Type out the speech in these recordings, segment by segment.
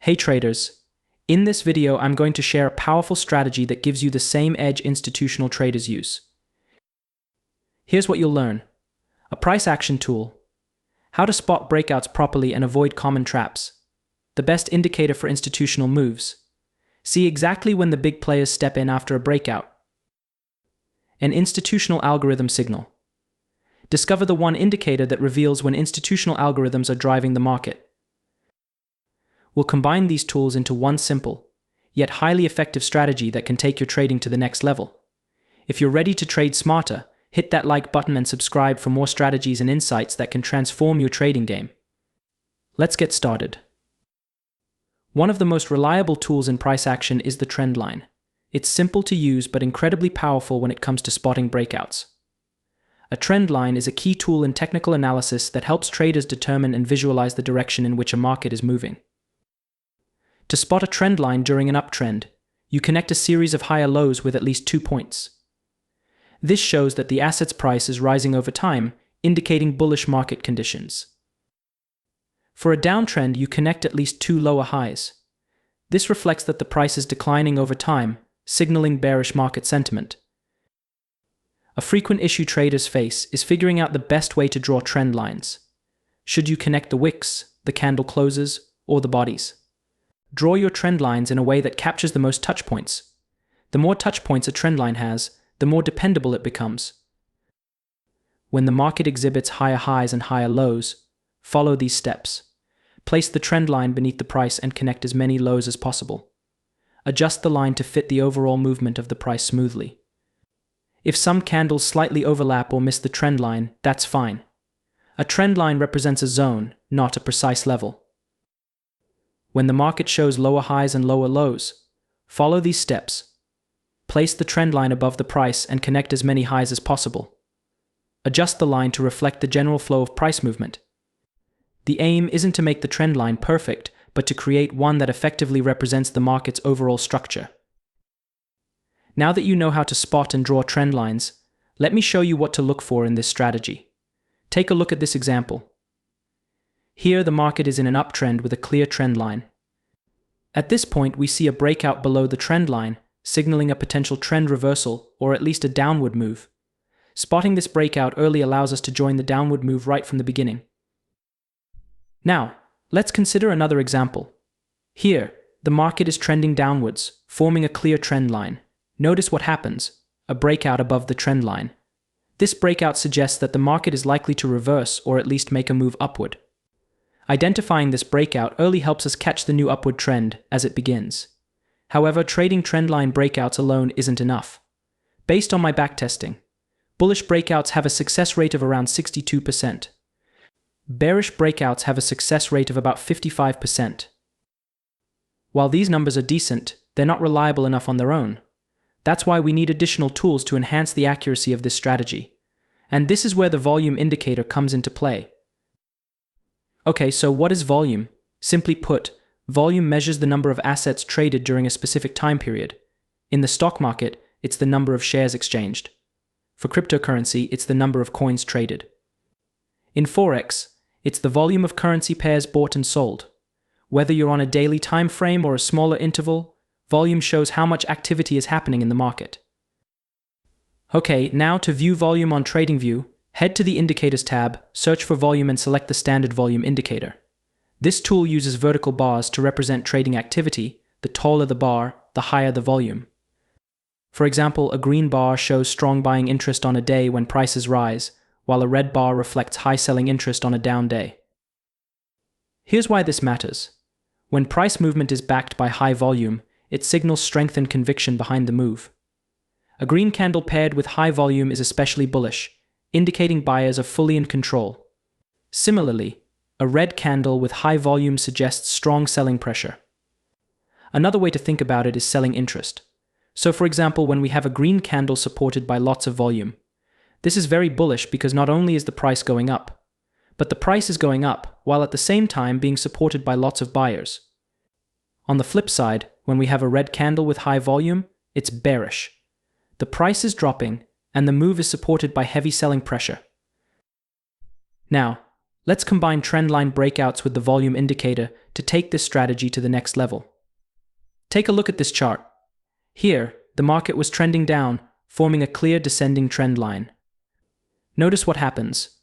Hey traders, in this video I'm going to share a powerful strategy that gives you the same edge institutional traders use. Here's what you'll learn. A price action tool. How to spot breakouts properly and avoid common traps. The best indicator for institutional moves. See exactly when the big players step in after a breakout. An institutional algorithm signal. Discover the one indicator that reveals when institutional algorithms are driving the market. We'll combine these tools into one simple, yet highly effective strategy that can take your trading to the next level. If you're ready to trade smarter, hit that like button and subscribe for more strategies and insights that can transform your trading game. Let's get started. One of the most reliable tools in price action is the trend line. It's simple to use but incredibly powerful when it comes to spotting breakouts. A trend line is a key tool in technical analysis that helps traders determine and visualize the direction in which a market is moving. To spot a trend line during an uptrend, you connect a series of higher lows with at least 2 points. This shows that the asset's price is rising over time, indicating bullish market conditions. For a downtrend, you connect at least 2 lower highs. This reflects that the price is declining over time, signaling bearish market sentiment. A frequent issue traders face is figuring out the best way to draw trend lines. Should you connect the wicks, the candle closes, or the bodies? Draw your trend lines in a way that captures the most touch points. The more touch points a trend line has, the more dependable it becomes. When the market exhibits higher highs and higher lows, follow these steps. Place the trend line beneath the price and connect as many lows as possible. Adjust the line to fit the overall movement of the price smoothly. If some candles slightly overlap or miss the trend line, that's fine. A trend line represents a zone, not a precise level. When the market shows lower highs and lower lows, follow these steps. Place the trend line above the price and connect as many highs as possible. Adjust the line to reflect the general flow of price movement. The aim isn't to make the trend line perfect, but to create one that effectively represents the market's overall structure. Now that you know how to spot and draw trend lines, let me show you what to look for in this strategy. Take a look at this example. Here the market is in an uptrend with a clear trend line. At this point we see a breakout below the trend line, signaling a potential trend reversal or at least a downward move. Spotting this breakout early allows us to join the downward move right from the beginning. Now, let's consider another example. Here, the market is trending downwards, forming a clear trend line. Notice what happens, a breakout above the trend line. This breakout suggests that the market is likely to reverse or at least make a move upward. Identifying this breakout early helps us catch the new upward trend as it begins. However, trading trendline breakouts alone isn't enough. Based on my backtesting, bullish breakouts have a success rate of around 62%. Bearish breakouts have a success rate of about 55%. While these numbers are decent, they're not reliable enough on their own. That's why we need additional tools to enhance the accuracy of this strategy. And this is where the volume indicator comes into play. Okay, so what is volume? Simply put, volume measures the number of assets traded during a specific time period. In the stock market, it's the number of shares exchanged. For cryptocurrency, it's the number of coins traded. In Forex, it's the volume of currency pairs bought and sold. Whether you're on a daily time frame or a smaller interval, volume shows how much activity is happening in the market. Okay, now to view volume on TradingView, head to the Indicators tab, search for volume and select the standard volume indicator. This tool uses vertical bars to represent trading activity. The taller the bar, the higher the volume. For example, a green bar shows strong buying interest on a day when prices rise, while a red bar reflects high selling interest on a down day. Here's why this matters. When price movement is backed by high volume, it signals strength and conviction behind the move. A green candle paired with high volume is especially bullish, indicating buyers are fully in control. Similarly, a red candle with high volume suggests strong selling pressure. Another way to think about it is selling interest. So for example, when we have a green candle supported by lots of volume, this is very bullish because not only is the price going up, but the price is going up while at the same time being supported by lots of buyers. On the flip side, when we have a red candle with high volume, it's bearish. The price is dropping, and the move is supported by heavy selling pressure. Now, let's combine trendline breakouts with the volume indicator to take this strategy to the next level. Take a look at this chart. Here, the market was trending down, forming a clear descending trend line. Notice what happens.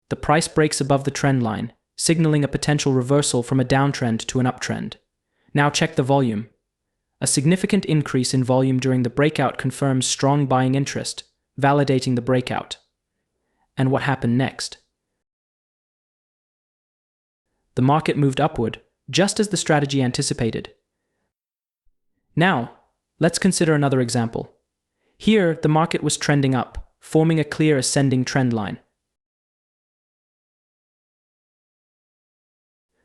The price breaks above the trend line, signaling a potential reversal from a downtrend to an uptrend. Now check the volume. A significant increase in volume during the breakout confirms strong buying interest, validating the breakout. And what happened next? The market moved upward, just as the strategy anticipated. Now, let's consider another example. Here, the market was trending up, forming a clear ascending trend line.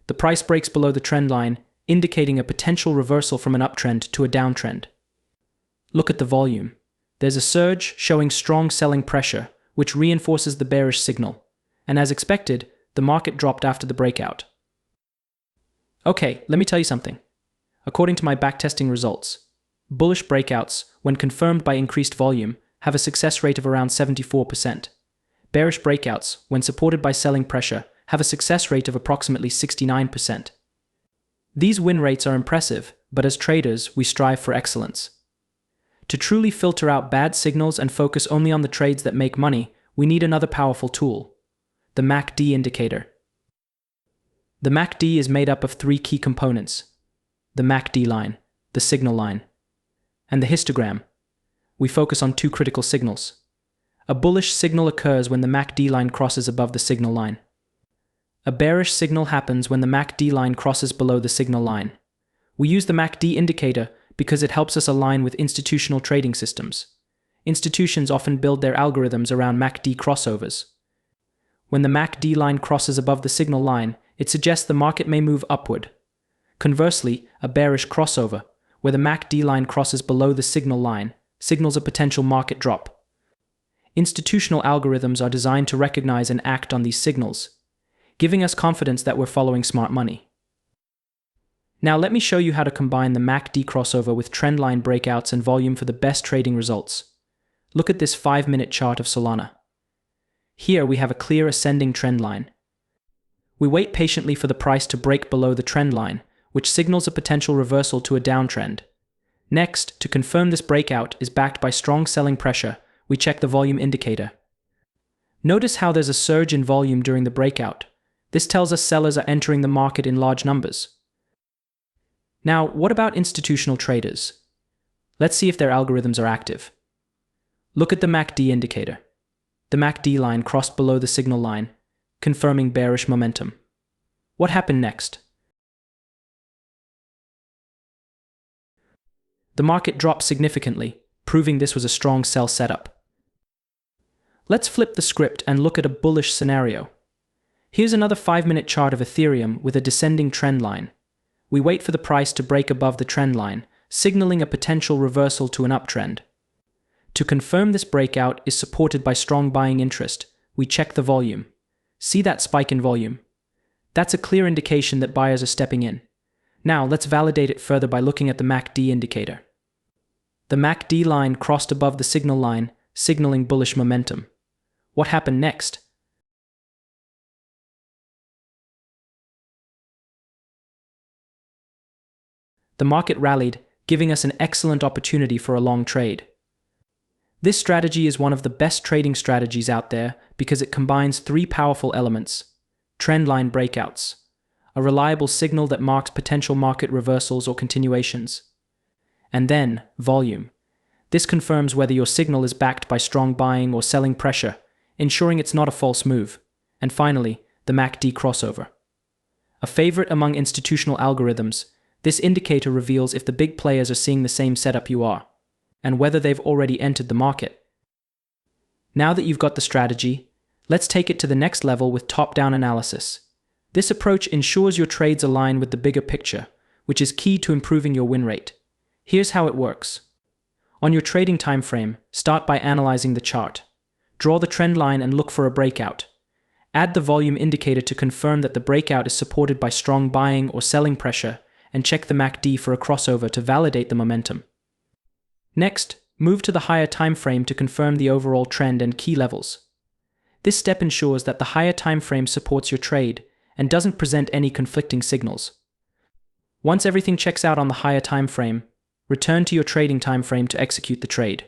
The price breaks below the trend line, indicating a potential reversal from an uptrend to a downtrend. Look at the volume. There's a surge showing strong selling pressure, which reinforces the bearish signal. And as expected, the market dropped after the breakout. Okay, let me tell you something. According to my backtesting results, bullish breakouts, when confirmed by increased volume, have a success rate of around 74%. Bearish breakouts, when supported by selling pressure, have a success rate of approximately 69%. These win rates are impressive, but as traders, we strive for excellence. To truly filter out bad signals and focus only on the trades that make money, we need another powerful tool: the MACD indicator. The MACD is made up of three key components: the MACD line, the signal line, and the histogram. We focus on two critical signals. A bullish signal occurs when the MACD line crosses above the signal line. A bearish signal happens when the MACD line crosses below the signal line. We use the MACD indicator because it helps us align with institutional trading systems. Institutions often build their algorithms around MACD crossovers. When the MACD line crosses above the signal line, it suggests the market may move upward. Conversely, a bearish crossover, where the MACD line crosses below the signal line, signals a potential market drop. Institutional algorithms are designed to recognize and act on these signals, giving us confidence that we're following smart money. Now let me show you how to combine the MACD crossover with trendline breakouts and volume for the best trading results. Look at this 5-minute chart of Solana. Here we have a clear ascending trend line. We wait patiently for the price to break below the trend line, which signals a potential reversal to a downtrend. Next, to confirm this breakout is backed by strong selling pressure, we check the volume indicator. Notice how there's a surge in volume during the breakout. This tells us sellers are entering the market in large numbers. Now, what about institutional traders? Let's see if their algorithms are active. Look at the MACD indicator. The MACD line crossed below the signal line, confirming bearish momentum. What happened next? The market dropped significantly, proving this was a strong sell setup. Let's flip the script and look at a bullish scenario. Here's another 5-minute chart of Ethereum with a descending trend line. We wait for the price to break above the trend line, signaling a potential reversal to an uptrend. To confirm this breakout is supported by strong buying interest, we check the volume. See that spike in volume? That's a clear indication that buyers are stepping in. Now let's validate it further by looking at the MACD indicator. The MACD line crossed above the signal line, signaling bullish momentum. What happened next? The market rallied, giving us an excellent opportunity for a long trade. This strategy is one of the best trading strategies out there because it combines three powerful elements: trendline breakouts, a reliable signal that marks potential market reversals or continuations, and then volume. This confirms whether your signal is backed by strong buying or selling pressure, ensuring it's not a false move. And finally, the MACD crossover. A favorite among institutional algorithms, this indicator reveals if the big players are seeing the same setup you are, and whether they've already entered the market. Now that you've got the strategy, let's take it to the next level with top-down analysis. This approach ensures your trades align with the bigger picture, which is key to improving your win rate. Here's how it works. On your trading time frame, start by analyzing the chart. Draw the trend line and look for a breakout. Add the volume indicator to confirm that the breakout is supported by strong buying or selling pressure, and check the MACD for a crossover to validate the momentum. Next, move to the higher time frame to confirm the overall trend and key levels. This step ensures that the higher time frame supports your trade and doesn't present any conflicting signals. Once everything checks out on the higher time frame, return to your trading time frame to execute the trade.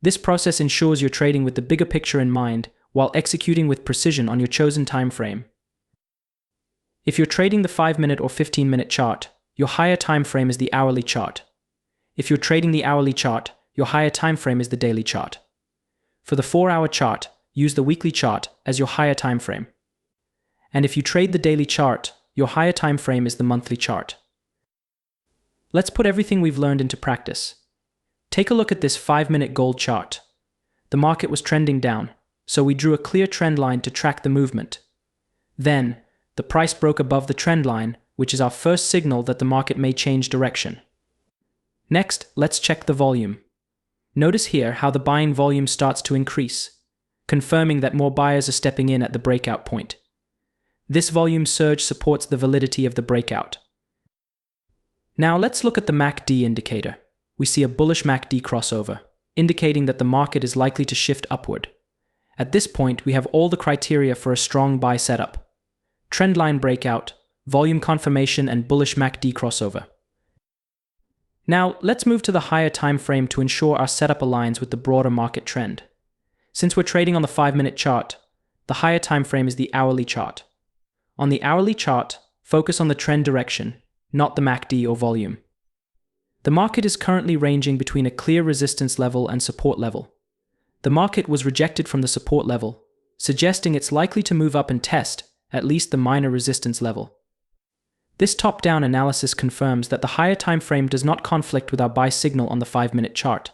This process ensures you're trading with the bigger picture in mind while executing with precision on your chosen time frame. If you're trading the 5-minute or 15-minute chart, your higher time frame is the hourly chart. If you're trading the hourly chart, your higher time frame is the daily chart. For the 4-hour chart, use the weekly chart as your higher time frame. And if you trade the daily chart, your higher time frame is the monthly chart. Let's put everything we've learned into practice. Take a look at this 5-minute gold chart. The market was trending down, so we drew a clear trend line to track the movement. Then, the price broke above the trend line, which is our first signal that the market may change direction. Next, let's check the volume. Notice here how the buying volume starts to increase, confirming that more buyers are stepping in at the breakout point. This volume surge supports the validity of the breakout. Now let's look at the MACD indicator. We see a bullish MACD crossover, indicating that the market is likely to shift upward. At this point, we have all the criteria for a strong buy setup: trendline breakout, volume confirmation, and bullish MACD crossover. Now, let's move to the higher time frame to ensure our setup aligns with the broader market trend. Since we're trading on the 5-minute chart, the higher time frame is the hourly chart. On the hourly chart, focus on the trend direction, not the MACD or volume. The market is currently ranging between a clear resistance level and support level. The market was rejected from the support level, suggesting it's likely to move up and test at least the minor resistance level. This top-down analysis confirms that the higher time frame does not conflict with our buy signal on the 5-minute chart.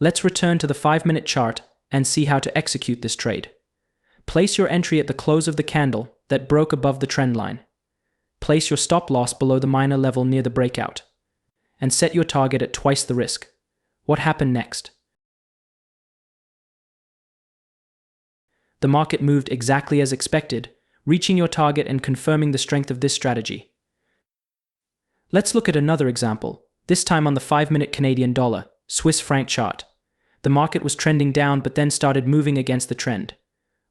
Let's return to the 5-minute chart and see how to execute this trade. Place your entry at the close of the candle that broke above the trend line. Place your stop loss below the minor level near the breakout, and set your target at twice the risk. What happened next? The market moved exactly as expected, reaching your target and confirming the strength of this strategy. Let's look at another example, this time on the 5-minute Canadian dollar, Swiss franc chart. The market was trending down but then started moving against the trend.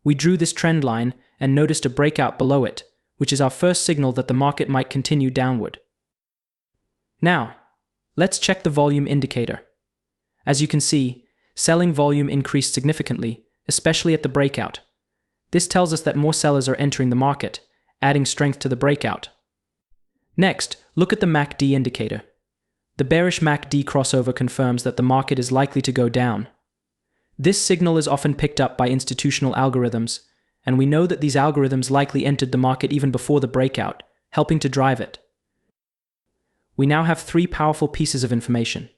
We drew this trend line and noticed a breakout below it, which is our first signal that the market might continue downward. Now, let's check the volume indicator. As you can see, selling volume increased significantly, especially at the breakout. This tells us that more sellers are entering the market, adding strength to the breakout. Next, look at the MACD indicator. The bearish MACD crossover confirms that the market is likely to go down. This signal is often picked up by institutional algorithms, and we know that these algorithms likely entered the market even before the breakout, helping to drive it. We now have 3 powerful pieces of information: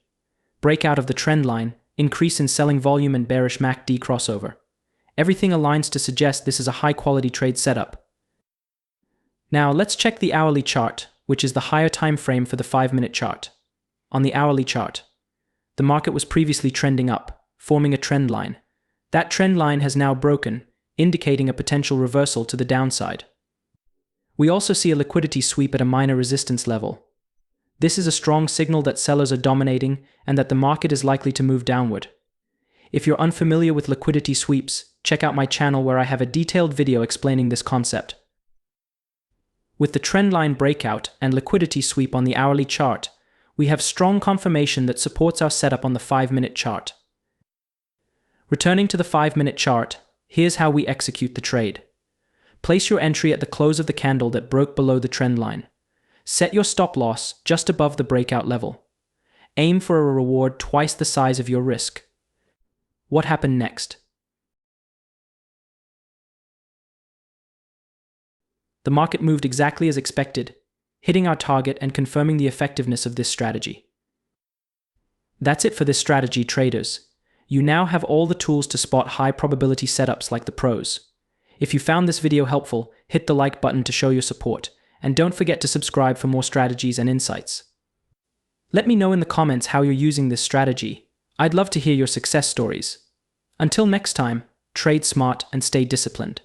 breakout of the trend line, increase in selling volume, and bearish MACD crossover. Everything aligns to suggest this is a high-quality trade setup. Now let's check the hourly chart, which is the higher time frame for the 5-minute chart. On the hourly chart, the market was previously trending up, forming a trend line. That trend line has now broken, indicating a potential reversal to the downside. We also see a liquidity sweep at a minor resistance level. This is a strong signal that sellers are dominating and that the market is likely to move downward. If you're unfamiliar with liquidity sweeps, check out my channel where I have a detailed video explaining this concept. With the trendline breakout and liquidity sweep on the hourly chart, we have strong confirmation that supports our setup on the 5-minute chart. Returning to the 5-minute chart, here's how we execute the trade. Place your entry at the close of the candle that broke below the trend line. Set your stop loss just above the breakout level. Aim for a reward twice the size of your risk. What happened next? The market moved exactly as expected, hitting our target and confirming the effectiveness of this strategy. That's it for this strategy, traders. You now have all the tools to spot high-probability setups like the pros. If you found this video helpful, hit the like button to show your support, and don't forget to subscribe for more strategies and insights. Let me know in the comments how you're using this strategy. I'd love to hear your success stories. Until next time, trade smart and stay disciplined.